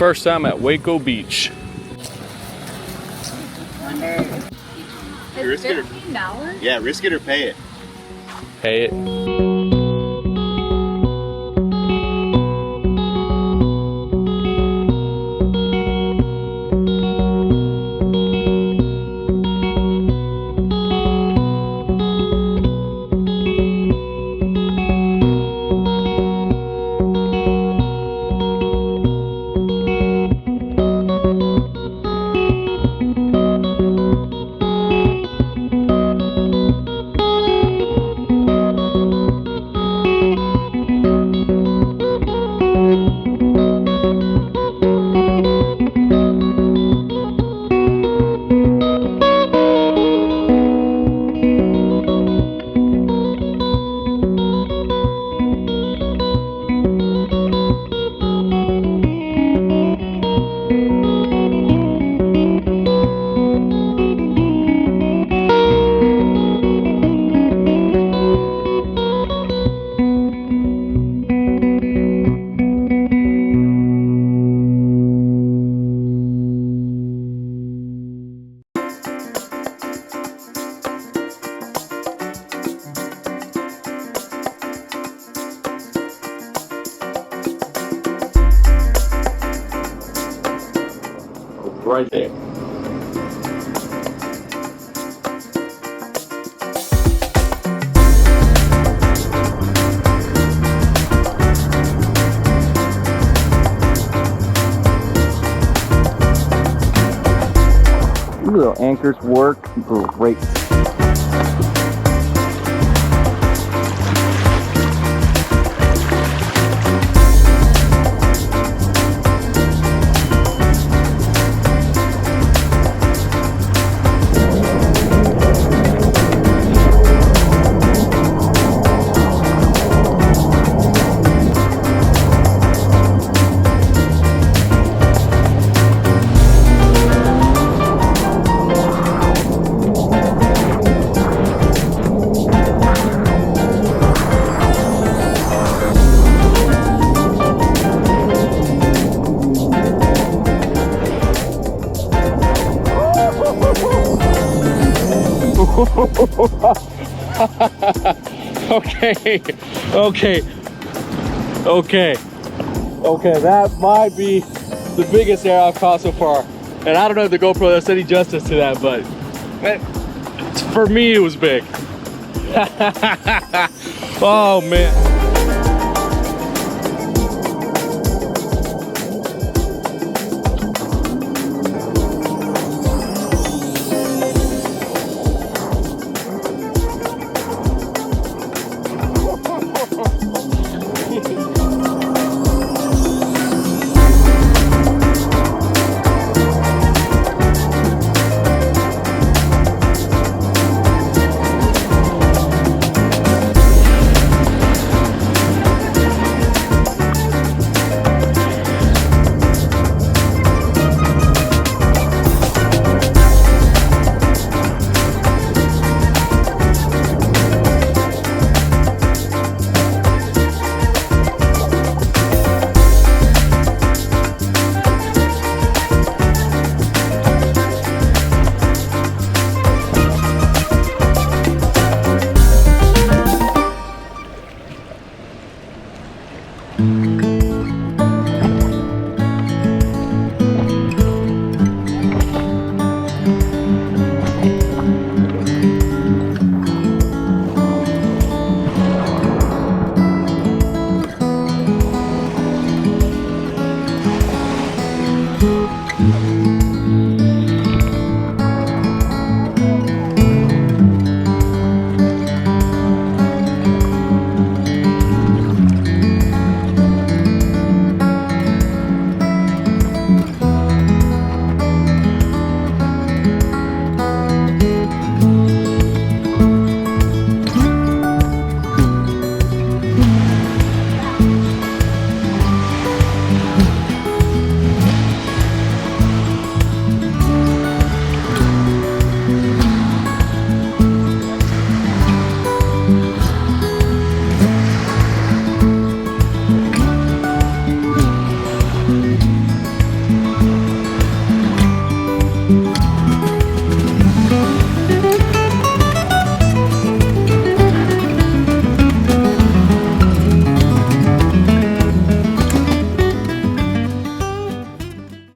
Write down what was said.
First time at Weko Beach. Risk it or, $15? yeah, risk it or pay it. Pay it. Right there. These little anchors work great. Okay, that might be the biggest air I've caught so far. And I don't know if the GoPro does any justice to that, but for me it was big. Oh man.